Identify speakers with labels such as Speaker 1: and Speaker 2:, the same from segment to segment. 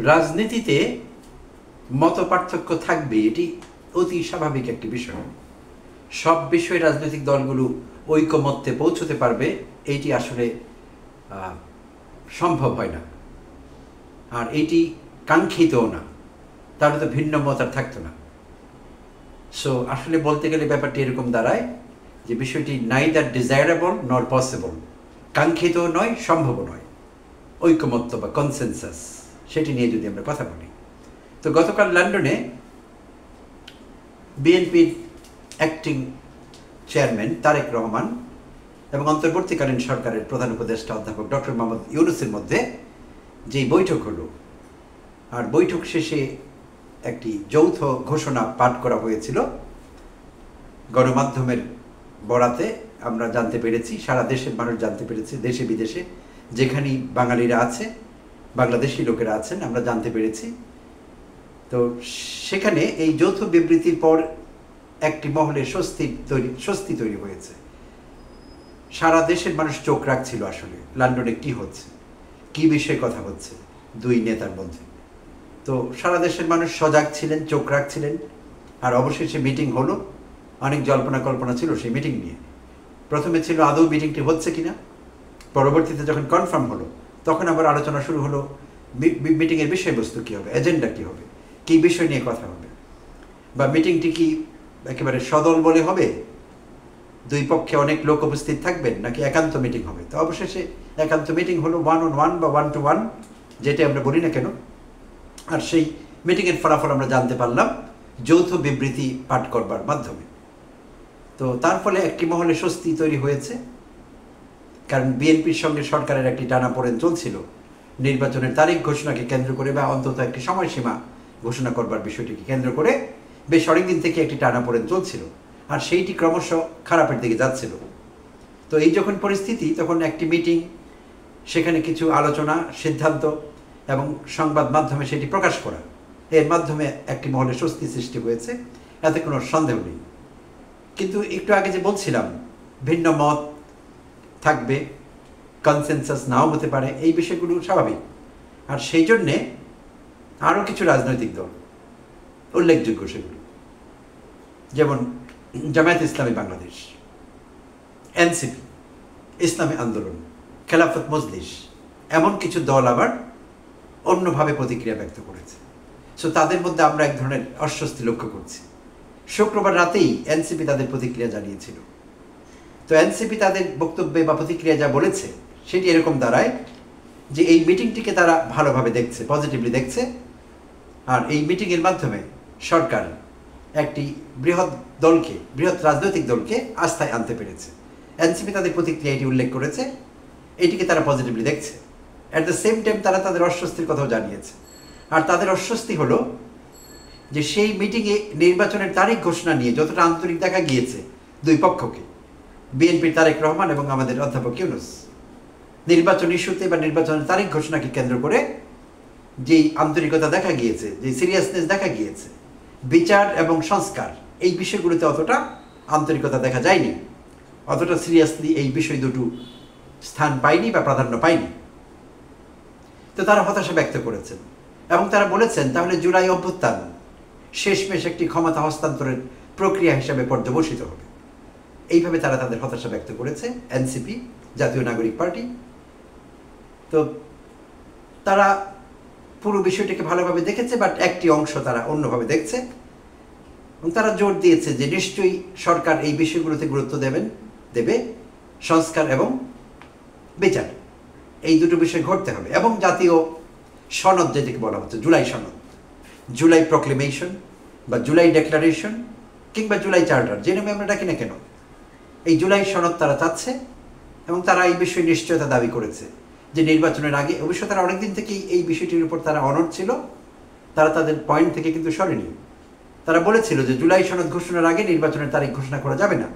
Speaker 1: রাজনীতিতে মতপার্থক্য থাকবে, এটি অতি স্বাভাবিক একটি বিষয়। সব বিষয়ে রাজনৈতিক দলগুলো ঐকমত্যে পৌঁছতে পারবে এইটি আসলে সম্ভব হয় না, আর এইটি কাঙ্ক্ষিতও না, তাহলে তো ভিন্ন মত আর থাকতো না। সো আসলে বলতে গেলে ব্যাপারটি এরকম দাঁড়ায় যে বিষয়টি নাইদার ডিজায়ারেবল নর পসিবল, কাঙ্ক্ষিত নয়, সম্ভব নয়। ঐকমত্য বা কনসেনসাস, সেটি নিয়ে যদি আমরা কথা বলি, তো গতকাল লন্ডনে বিএনপির অ্যাক্টিং চেয়ারম্যান তারেক রহমান এবং অন্তর্বর্তীকালীন সরকারের প্রধান উপদেষ্টা অধ্যাপক ডক্টর মোহাম্মদ ইউনূসের মধ্যে যেই বৈঠক হলো, আর বৈঠক শেষে একটি যৌথ ঘোষণা পাঠ করা হয়েছিল, গণমাধ্যমের বরাতে আমরা জানতে পেরেছি, সারা দেশের মানুষ জানতে পেরেছে, দেশে বিদেশে যেখানেই বাঙালিরা আছে, বাংলাদেশি লোকেরা আছেন, আমরা জানতে পেরেছি। তো সেখানে এই যৌথ বিবৃতির পর একটি মহলে স্বস্তি তৈরি হয়েছে। সারা দেশের মানুষ চোখ রাখছিল আসলে লন্ডনে কি হচ্ছে, কি বিষয়ে কথা হচ্ছে দুই নেতার মধ্যে। তো সারা দেশের মানুষ সজাগ ছিলেন, চোখ রাখছিলেন। আর অবশেষে মিটিং হলো। অনেক জল্পনা কল্পনা ছিল সেই মিটিং নিয়ে। প্রথমে ছিল আদৌ মিটিংটি হচ্ছে কিনা, পরবর্তীতে যখন কনফার্ম হলো তখন আবার আলোচনা শুরু হলো মিটিংয়ের বিষয়বস্তু কী হবে, এজেন্ডা কী হবে, কী বিষয় নিয়ে কথা হবে, বা মিটিংটি কি একেবারে সদল বলে হবে, দুই পক্ষে অনেক লোক উপস্থিত থাকবেন, নাকি একান্ত মিটিং হবে। তো অবশেষে একান্ত মিটিং হলো, 1-on-1 বা 1-to-1 যেটা আমরা বলি না কেন। আর সেই মিটিংয়ের ফলাফল আমরা জানতে পারলাম যৌথ বিবৃতি পাঠ করবার মাধ্যমে। তো তার ফলে একটি মহলে স্বস্তি তৈরি হয়েছে, কারণ বিএনপির সঙ্গে সরকারের একটি টানাপোড়েন চলছিল নির্বাচনের তারিখ ঘোষণাকে কেন্দ্র করে, বা অন্তত একটি সময়সীমা ঘোষণা করবার বিষয়টিকে কেন্দ্র করে বেশ অনেকদিন থেকে একটি টানাপোড়েন চলছিল, আর সেইটি ক্রমশ খারাপের দিকে যাচ্ছিল। তো এই যখন পরিস্থিতি, তখন একটি মিটিং, সেখানে কিছু আলোচনা, সিদ্ধান্ত এবং সংবাদ মাধ্যমে সেটি প্রকাশ করা, এর মাধ্যমে একটি মহলে স্বস্তি সৃষ্টি হয়েছে, এতে কোনো সন্দেহ নেই। কিন্তু একটু আগে যে বলছিলাম ভিন্ন মত থাকবে, কনসেনসাস নাও হতে পারে, এই বিষয়গুলো স্বাভাবিক। আর সেই জন্যে আরও কিছু রাজনৈতিক দল উল্লেখযোগ্য, সেগুলো যেমন জামায়াত ইসলামী বাংলাদেশ, এনসিপি, ইসলামী আন্দোলন, খেলাফত মজলিস, এমন কিছু দল আবার অন্যভাবে প্রতিক্রিয়া ব্যক্ত করেছে। সো তাদের মধ্যে আমরা এক ধরনের অস্বস্তি লক্ষ্য করছি। শুক্রবার রাতেই এনসিপি তাদের প্রতিক্রিয়া জানিয়েছিল। তো এনসিপি তাদের বক্তব্যে বা প্রতিক্রিয়া যা বলেছে সেটি এরকম দাঁড়ায় যে এই মিটিংটিকে তারা ভালোভাবে দেখছে, পজিটিভলি দেখছে, আর এই মিটিংয়ের মাধ্যমে সরকার একটি বৃহৎ রাজনৈতিক দলকে আস্থায় আনতে পেরেছে। এনসিপি তাদের প্রতিক্রিয়া এটি উল্লেখ করেছে, এটিকে তারা পজিটিভলি দেখছে। অ্যাট দ্য সেম টাইম তারা তাদের অস্বস্তির কথাও জানিয়েছে। আর তাদের অস্বস্তি হলো যে সেই মিটিংয়ে নির্বাচনের তারিখ ঘোষণা নিয়ে যতটা আন্তরিক দেখা গিয়েছে দুই পক্ষকে, বিএনপির তারেক রহমান এবং আমাদের অধ্যাপক ইউনূস, নির্বাচন ইস্যুতে বা নির্বাচনের তারিখ ঘোষণাকে কেন্দ্র করে যেই আন্তরিকতা দেখা গিয়েছে, যে সিরিয়াসনেস দেখা গিয়েছে, বিচার এবং সংস্কার, এই বিষয়গুলোতে অতটা আন্তরিকতা দেখা যায়নি, অতটা সিরিয়াসলি এই বিষয় দুটো স্থান পায়নি বা প্রাধান্য পায়নি। তো তারা হতাশা ব্যক্ত করেছেন এবং তারা বলেছেন তাহলে জুলাই অভ্যুত্থান শেষমেশ একটি ক্ষমতা হস্তান্তরের প্রক্রিয়া হিসাবে পর্যবসিত হবে। এইভাবে তারা তাদের হতাশা ব্যক্ত করেছে এনসিপি, জাতীয় নাগরিক পার্টি। তো তারা পুরো বিষয়টিকে ভালোভাবে দেখেছে, বাট একটি অংশ তারা অন্যভাবে দেখছে, এবং তারা জোর দিয়েছে যে নিশ্চয়ই সরকার এই বিষয়গুলোতে গুরুত্ব দেবে, সংস্কার এবং বিচার, এই দুটো বিষয় ঘটতে হবে। এবং জাতীয় সনদ যেটিকে বলা হচ্ছে জুলাই সনদ, জুলাই প্রক্লেমেশন বা জুলাই ডেক্লারেশন কিংবা জুলাই চার্টার, যে নামে আমরা ডাকি না কেন, এই জুলাই সনদ তারা চাচ্ছে, এবং তারা এই বিষয়ে নিশ্চয়তা দাবি করেছে যে নির্বাচনের আগে, অবশ্য তারা অনেকদিন থেকেই এই বিষয়টির উপর তারা অনড় ছিল, তারা তাদের পয়েন্ট থেকে কিন্তু সরেনি। তারা বলেছিল যে জুলাই সনদ ঘোষণার আগে নির্বাচনের তারিখ ঘোষণা করা যাবে না,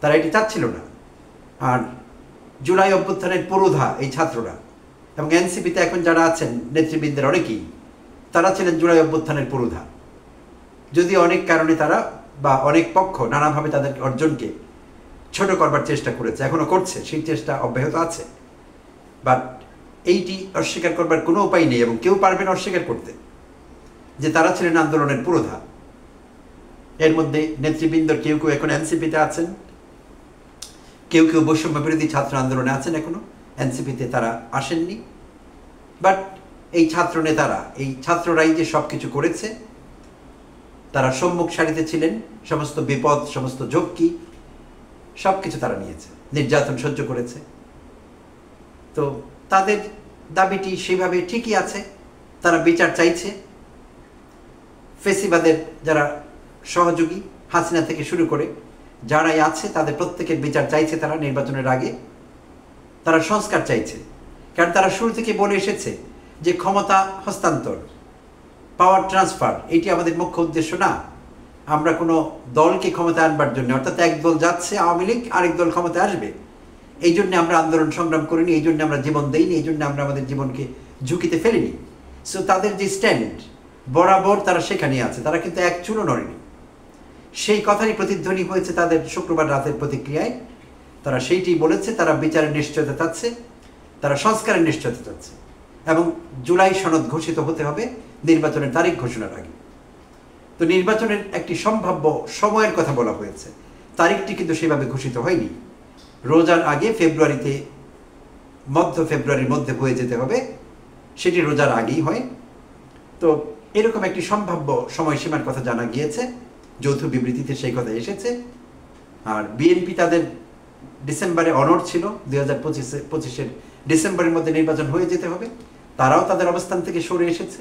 Speaker 1: তারা এটি চাচ্ছিল না। আর জুলাই অভ্যুত্থানের পুরোধা এই ছাত্ররা, এবং এনসিপিতে এখন যারা আছেন নেতৃবৃন্দের অনেকেই, তারা ছিলেন জুলাই অভ্যুত্থানের পুরোধা। যদি অনেক কারণে তারা বা অনেক পক্ষ নানাভাবে তাদের অর্জনকে ছোট করবার চেষ্টা করেছে, এখনো করছে, সেই চেষ্টা অব্যাহত আছে, বাট এইটি অস্বীকার করবার কোনো উপায় নেই এবং কেউ পারবেন অস্বীকার করতে যে তারা ছিলেন আন্দোলনের পুরোধা। এর মধ্যে নেতৃবৃন্দর কেউ কেউ এখন এনসিপিতে আছেন, কেউ কেউ বৈষম্য বিরোধী ছাত্র আন্দোলনে আছেন, এখনো এনসিপিতে তারা আসেননি। বাট এই ছাত্র নেতারা, এই ছাত্ররাই যে সব কিছু করেছে, তারা সম্মুখ সারিতে ছিলেন, সমস্ত বিপদ, সমস্ত ঝক্কি সব কিছু তারা নিয়েছে, নির্যাতন সহ্য করেছে। তো তাদের দাবিটি সেভাবে ঠিকই আছে, তারা বিচার চাইছে। ফেসিবাদের যারা সহযোগী হাসিনা থেকে শুরু করে যারাই আছে তাদের প্রত্যেকের বিচার চাইছে তারা নির্বাচনের আগে। তারা সংস্কার চাইছে, কারণ তারা শুরু থেকে বলে এসেছে যে ক্ষমতা হস্তান্তর, পাওয়ার ট্রান্সফার, এটি আমাদের মুখ্য উদ্দেশ্য না। আমরা কোনো দলকে ক্ষমতা আনবার জন্য, অর্থাৎ এক দল যাচ্ছে আওয়ামী লীগ, আরেক দল ক্ষমতায় আসবে, এই জন্য আমরা আন্দোলন সংগ্রাম করিনি, এই জন্য আমরা জীবন দেইনি, এই জন্য আমরা আমাদের জীবনকে ঝুঁকিতে ফেলিনি। সো তাদের যে স্ট্যান্ড বরাবর তারা সেখানে আছে, তারা কিন্তু এক চুলও নড়েনি। সেই কথারই প্রতিধ্বনি হয়েছে তাদের শুক্রবার রাতের প্রতিক্রিয়ায়। তারা সেইটি বলেছে, তারা বিচারের নিশ্চয়তা চাচ্ছে, তারা সংস্কারের নিশ্চয়তা চাচ্ছে এবং জুলাই সনদ ঘোষিত হতে হবে নির্বাচনের তারিখ ঘোষণার আগে। তো নির্বাচনের একটি সম্ভাব্য সময়ের কথা বলা হয়েছে, তারিখটি কিন্তু সেভাবে ঘোষিত হয়নি। রোজার আগে ফেব্রুয়ারিতে, মধ্য ফেব্রুয়ারির মধ্যে হয়ে যেতে হবে, সেটি রোজার আগেই হয়। তো এরকম একটি সম্ভাব্য সময়সীমার কথা জানা গিয়েছে, যৌথ বিবৃতিতে সেই কথা এসেছে। আর বিএনপি তাদের ডিসেম্বরে অনড় ছিল, 2025-এর ডিসেম্বরের মধ্যে নির্বাচন হয়ে যেতে হবে, তারাও তাদের অবস্থান থেকে সরে এসেছে।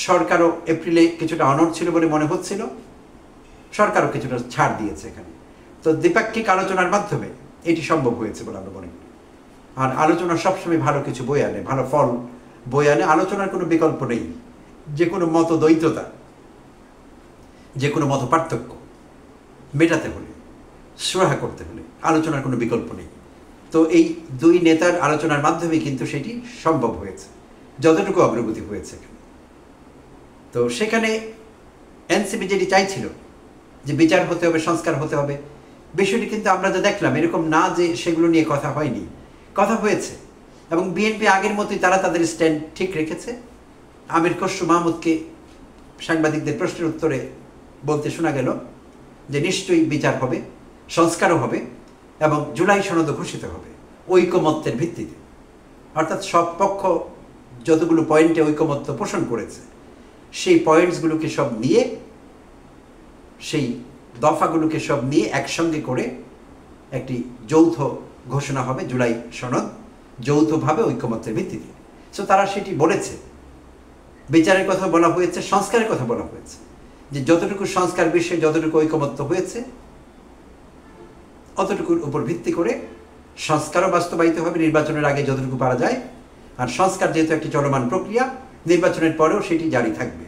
Speaker 1: সরকারও এপ্রিলে কিছুটা অনড় ছিল বলে মনে হচ্ছিল, সরকারও কিছুটা ছাড় দিয়েছে এখানে। তো দ্বিপাক্ষিক আলোচনার মাধ্যমে এটি সম্ভব হয়েছে বলে আমরা মনে করি। আর আলোচনা সবসময় ভালো কিছু বয়ে আনে, ভালো ফল বয়ে আনে। আলোচনার কোনো বিকল্প নেই। যে কোনো মতদ্বৈততা, যে কোনো মত পার্থক্য মেটাতে হলে, সুরাহা করতে হলে আলোচনার কোনো বিকল্প নেই। তো এই দুই নেতার আলোচনার মাধ্যমে কিন্তু সেটি সম্ভব হয়েছে, যতটুকু অগ্রগতি হয়েছে এখানে। তো সেখানে এনসিপি যেটি চাইছিল যে বিচার হতে হবে, সংস্কার হতে হবে, বিষয়টি কিন্তু আমরা যা দেখলাম এরকম না যে সেগুলো নিয়ে কথা হয়নি, কথা হয়েছে। এবং বিএনপি আগের মতোই তারা তাদের স্ট্যান্ড ঠিক রেখেছে। আমির খসরু মাহমুদকে সাংবাদিকদের প্রশ্নের উত্তরে বলতে শোনা গেল যে নিশ্চয়ই বিচার হবে, সংস্কারও হবে এবং জুলাই সনদ ঘোষিত হবে ঐকমত্যের ভিত্তিতে। অর্থাৎ সব পক্ষ যতগুলো পয়েন্টে ঐকমত্য পোষণ করেছে, সেই পয়েন্টসগুলোকে সব নিয়ে, সেই দফাগুলোকে সব নিয়ে একসঙ্গে করে একটি যৌথ ঘোষণা হবে, জুলাই সনদ, যৌথভাবে ঐকমত্যের ভিত্তিতে। সো তারা সেটি বলেছে। বিচারের কথা বলা হয়েছে, সংস্কারের কথা বলা হয়েছে, যে যতটুকু সংস্কার বিষয়ে যতটুকু ঐকমত্য হয়েছে অতটুকুর উপর ভিত্তি করে সংস্কারও বাস্তবায়িত হবে নির্বাচনের আগে যতটুকু পারা যায়। আর সংস্কার যেহেতু একটি চলমান প্রক্রিয়া, নির্বাচনের পরেও সেটি জারি থাকবে।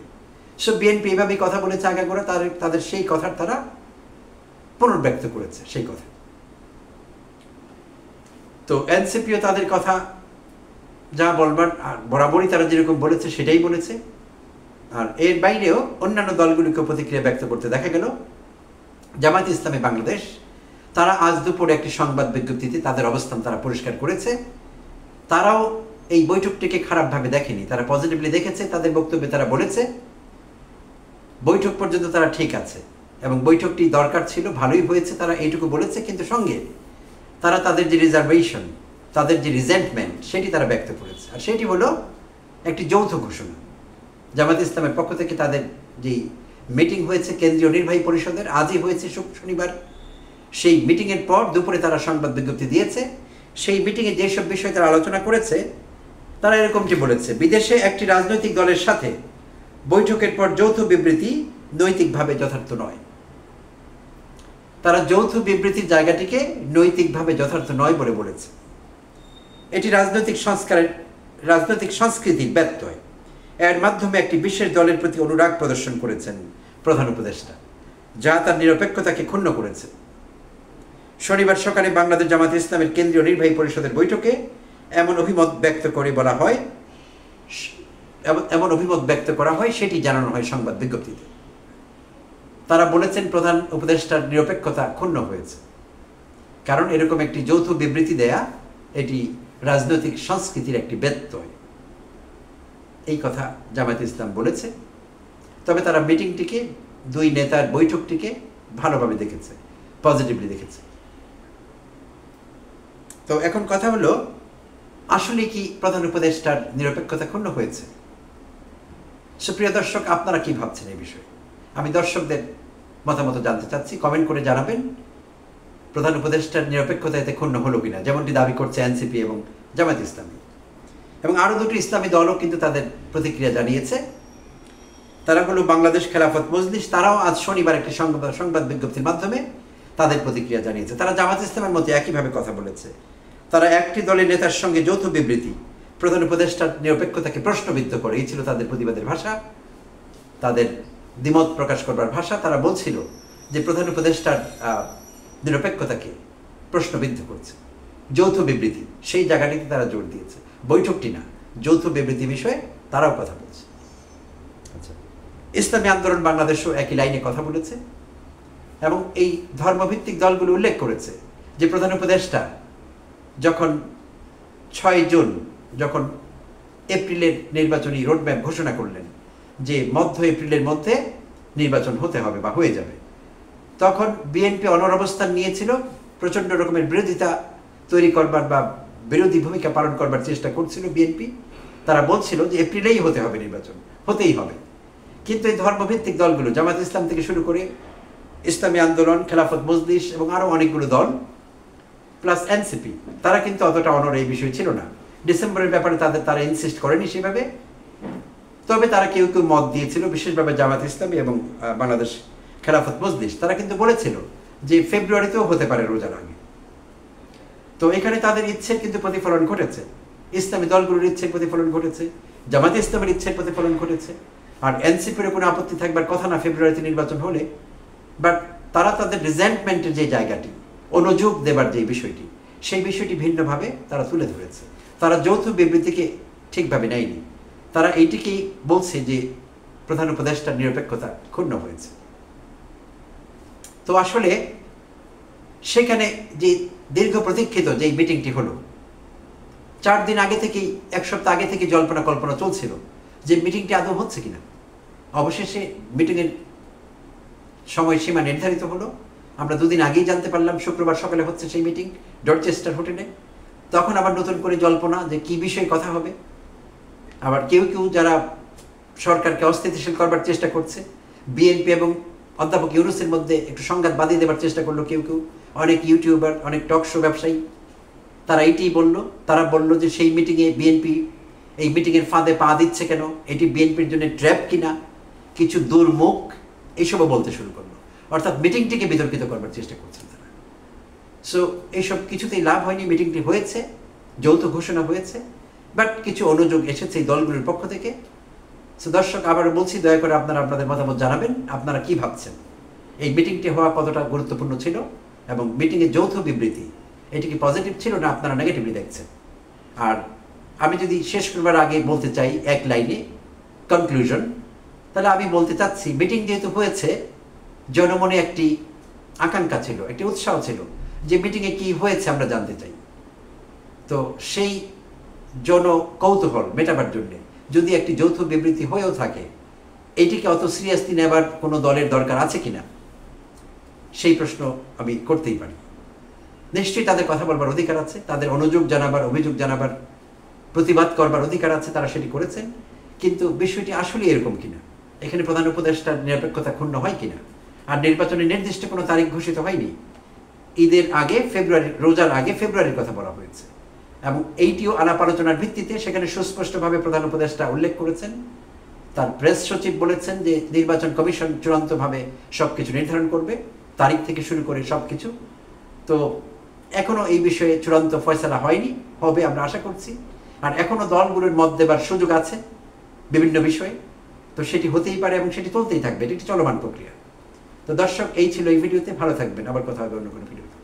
Speaker 1: সো বিএনপি এভাবেই কথা বলেছে আগাগোড়া, তাদের সেই কথার তারা পুনর্ব্যক্ত করেছে সেই কথা। তো এনসিপিও তাদের কথা যা বলবার বরাবরই তারা যেরকম বলেছে সেটাই বলেছে। আর এর বাইরেও অন্যান্য দলগুলিকে প্রতিক্রিয়া ব্যক্ত করতে দেখা গেল। জামায়াতে ইসলামী বাংলাদেশ তারা আজ দুপুরে একটি সংবাদ বিজ্ঞপ্তিতে তাদের অবস্থান তারা পরিষ্কার করেছে। তারাও এই বৈঠকটিকে খারাপভাবে দেখেনি, তারা পজিটিভলি দেখেছে। তাদের বক্তব্যে তারা বলেছে বৈঠক পর্যন্ত তারা ঠিক আছে এবং বৈঠকটি দরকার ছিল, ভালোই হয়েছে, তারা এইটুকু বলেছে। কিন্তু সঙ্গে তারা তাদের যে রিজার্ভেশন, তাদের যে রিজেন্টমেন্ট, সেটি তারা ব্যক্ত করেছে। আর সেটি হলো একটি যৌথ ঘোষণা। জামায়াতে ইসলামের পক্ষ থেকে তাদের যেই মিটিং হয়েছে কেন্দ্রীয় নির্বাহী পরিষদের, আজই হয়েছে শনিবার, সেই মিটিংয়ের পর দুপুরে তারা সংবাদ বিজ্ঞপ্তি দিয়েছে। সেই মিটিংয়ে যেসব বিষয়ে তারা আলোচনা করেছে, তারা এরকমটি বলেছে: বিদেশে একটি রাজনৈতিক দলের সাথে বৈঠকের পর যৌথ বিবৃতি নৈতিকভাবে যথার্থ নয়। তারা যৌথ বিবৃতির জায়গাটিকে নৈতিকভাবে যথার্থ নয় বলে বলেছে। এটি রাজনৈতিক সংস্কৃতির ব্যত্যয়। এর মাধ্যমে একটি বিশেষ দলের প্রতি অনুরাগ প্রদর্শন করেছেন প্রধান উপদেষ্টা, যা তার নিরপেক্ষতাকে ক্ষুণ্ণ করেছে। শনিবার সকালে বাংলাদেশ জামায়াতে ইসলামের কেন্দ্রীয় নির্বাহী পরিষদের বৈঠকে এমন অভিমত ব্যক্ত করা হয়, সেটি জানানো হয় সংবাদ বিজ্ঞপ্তিতে। তারা বলেছেন প্রধান উপদেষ্টার নিরপেক্ষতা ক্ষুণ্ণ হয়েছে, কারণ এরকম একটি যৌথ বিবৃতি দেয়া এটি রাজনৈতিক সংস্কৃতির একটি ব্যত্যয়। এই কথা জামায়াতে ইসলাম বলেছে। তবে তারা মিটিংটিকে, দুই নেতার বৈঠকটিকে ভালোভাবে দেখেছে, পজিটিভলি দেখেছে। তো এখন কথা হলো, আসলে কি প্রধান উপদেষ্টার নিরপেক্ষতা ক্ষুণ্ণ হয়েছে? সুপ্রিয় দর্শক, আপনারা কি ভাবছেন এই বিষয়ে? আমি দর্শকদের মতামত জানতে চাচ্ছি, কমেন্ট করে জানাবেন প্রধান উপদেষ্টার নিরপেক্ষতা এতে ক্ষুণ্ণ হলো কিনা, যেমনটি দাবি করছে এনসিপি এবং জামায়াত ইসলামী। এবং আরও দুটি ইসলামী দলও কিন্তু তাদের প্রতিক্রিয়া জানিয়েছে। তারা হলো বাংলাদেশ খেলাফত মজলিস। তারাও আজ শনিবার একটি সংবাদ বিজ্ঞপ্তির মাধ্যমে তাদের প্রতিক্রিয়া জানিয়েছে। তারা জামায়াত ইসলামের মতো একইভাবে কথা বলেছে। তারা একটি দলের নেতার সঙ্গে যৌথ বিবৃতি প্রধান উপদেষ্টার নিরপেক্ষতাকে প্রশ্নবিদ্ধ করে, এই ছিল তাদের প্রতিবাদের ভাষা, তাদের দ্বিমত প্রকাশ করবার ভাষা। তারা বলছিল যে প্রধান উপদেষ্টার নিরপেক্ষতাকে প্রশ্নবিদ্ধ করছে। যৌথ বিবৃতি, সেই জায়গাটিতে তারা জোর দিয়েছে, বৈঠকটি না, যৌথ বিবৃতি বিষয়ে তারাও কথা বলছে। আচ্ছা, ইসলামী আন্দোলন বাংলাদেশও একই লাইনে কথা বলেছে এবং এই ধর্মভিত্তিক দলগুলো উল্লেখ করেছে যে প্রধান উপদেষ্টা যখন 6 জুন যখন এপ্রিলের নির্বাচনী রোডম্যাপ ঘোষণা করলেন যে মধ্য এপ্রিলের মধ্যে নির্বাচন হতে হবে বা হয়ে যাবে, তখন বিএনপি অনড় অবস্থান নিয়েছিল, প্রচণ্ড রকমের বিরোধিতা তৈরি করবার বা বিরোধী ভূমিকা পালন করবার চেষ্টা করছিল বিএনপি। তারা বলছিল যে এপ্রিলেই হতে হবে নির্বাচন, হতেই হবে। কিন্তু এই ধর্মভিত্তিক দলগুলো, জামায়াত ইসলাম থেকে শুরু করে ইসলামী আন্দোলন, খেলাফত মজলিস এবং আরও অনেকগুলো দল প্লাস এনসিপি, তারা কিন্তু অতটা অনড় এই বিষয় ছিল না। ডিসেম্বরের ব্যাপারে তারা ইনসিস্ট করেনি সেভাবে। তবে তারা কেউ কেউ মত দিয়েছিল, বিশেষভাবে জামায়াত ইসলামী এবং বাংলাদেশ খেলাফত মজলিস। তারা কিন্তু বলেছিল যে ফেব্রুয়ারিতেও হতে পারে রোজার আগে। তো এখানে তাদের ইচ্ছের কিন্তু প্রতিফলন ঘটেছে, ইসলামী দলগুলোর ইচ্ছের প্রতিফলন ঘটেছে, জামায়াত ইসলামের ইচ্ছের প্রতিফলন ঘটেছে। আর এনসিপির কোনো আপত্তি থাকবার কথা না ফেব্রুয়ারিতে নির্বাচন হলে, বাট তারা তাদের রিজেন্টমেন্টের যে জায়গাটি, অনুযোগ দেবার যে বিষয়টি, সেই বিষয়টি ভিন্নভাবে তারা তুলে ধরেছে। তারা যৌথ বিবৃতিকে ঠিকভাবে নেয়নি। তারা এইটিকেই বলছে যে প্রধান উপদেষ্টার নিরপেক্ষতা ক্ষুণ্ণ হয়েছে। তো আসলে সেখানে যে দীর্ঘ প্রতীক্ষিত যে মিটিংটি হলো, 4 দিন আগে থেকেই, 1 সপ্তাহ আগে থেকে জল্পনা কল্পনা চলছিল যে মিটিংটি আদৌ হচ্ছে কিনা। অবশেষে মিটিংয়ের সময়সীমা নির্ধারিত হলো। আমরা 2 দিন আগেই জানতে পারলাম শুক্রবার সকালে হচ্ছে সেই মিটিং ডরচেস্টার হোটেলে। তখন আবার নতুন করে জল্পনা যে কি বিষয়ে কথা হবে। আবার কেউ কেউ যারা সরকারকে অস্থিতিশীল করবার চেষ্টা করছে, বিএনপি এবং অধ্যাপক ইউনূসের মধ্যে একটু সংঘাত বাঁধিয়ে দেবার চেষ্টা করলো কেউ কেউ, অনেক ইউটিউবার, অনেক টক শো ব্যবসায়ী, তারা এইটি বলল। তারা বলল যে সেই মিটিংয়ে বিএনপি এই মিটিংয়ের ফাঁদে পা দিচ্ছে কেন, এটি বিএনপির জন্য ট্র্যাপ কিনা, কিছু দুর্মুখ, এইসবও বলতে শুরু করলো। অর্থাৎ মিটিংটিকে বিতর্কিত করবার চেষ্টা করছেন তারা। সো এইসব কিছুতেই লাভ হয়নি। মিটিংটি হয়েছে, যৌথ ঘোষণা হয়েছে, বাট কিছু অনুযোগ এসেছে এই দলগুলোর পক্ষ থেকে। সো দর্শক, আবারও বলছি, দয়া করে আপনারা আপনাদের মতামত জানাবেন, আপনারা কি ভাবছেন, এই মিটিংটি হওয়া কতটা গুরুত্বপূর্ণ ছিল এবং মিটিংয়ের যৌথ বিবৃতি এটি কি পজিটিভ ছিল না আপনারা নেগেটিভলি দেখছেন। আর আমি যদি শেষ করবার আগে বলতে চাই এক লাইনে কনক্লুশন, তাহলে আমি বলতে চাচ্ছি মিটিং যেহেতু হয়েছে, জনমনে একটি আকাঙ্ক্ষা ছিল, একটি উৎসাহ ছিল যে মিটিংয়ে কি হয়েছে আমরা জানতে চাই। তো সেই জন কৌতূহল মেটাবার জন্যে যদি একটি যৌথ বিবৃতি হয়েও থাকে, এটিকে অত সিরিয়াসলি নেবার কোনো দলের দরকার আছে কিনা, সেই প্রশ্ন আমি করতেই পারি। নিশ্চয়ই তাদের কথা বলবার অধিকার আছে, তাদের অনুযোগ জানাবার, অভিযোগ জানাবার, প্রতিবাদ করবার অধিকার আছে, তারা সেটি করেছেন। কিন্তু বিষয়টি আসলে এরকম কিনা, এখানে প্রধান উপদেষ্টার নিরপেক্ষতা ক্ষুণ্ণ হয় কিনা। আর নির্বাচনের নির্দিষ্ট কোনো তারিখ ঘোষিত হয়নি। ঈদের আগে ফেব্রুয়ারি, রোজার আগে ফেব্রুয়ারির কথা বলা হয়েছে এবং এইটিও আলাপ আলোচনার ভিত্তিতে সেখানে সুস্পষ্টভাবে প্রধান উপদেষ্টা উল্লেখ করেছেন। তার প্রেস সচিব বলেছেন যে নির্বাচন কমিশন চূড়ান্তভাবে সবকিছু নির্ধারণ করবে, তারিখ থেকে শুরু করে সবকিছু। তো এখনো এই বিষয়ে চূড়ান্ত ফয়সালা হয়নি, হবে আমরা আশা করছি। আর এখনো দলগুলোর মত দেবার সুযোগ আছে বিভিন্ন বিষয়ে, তো সেটি হতেই পারে এবং সেটি চলতেই থাকবে, এটি একটি চলমান প্রক্রিয়া। তো দর্শক, এই ছিল এই ভিডিওতে। ভালো থাকবেন, আবার কথা হবে অন্য কোনো ভিডিওতে।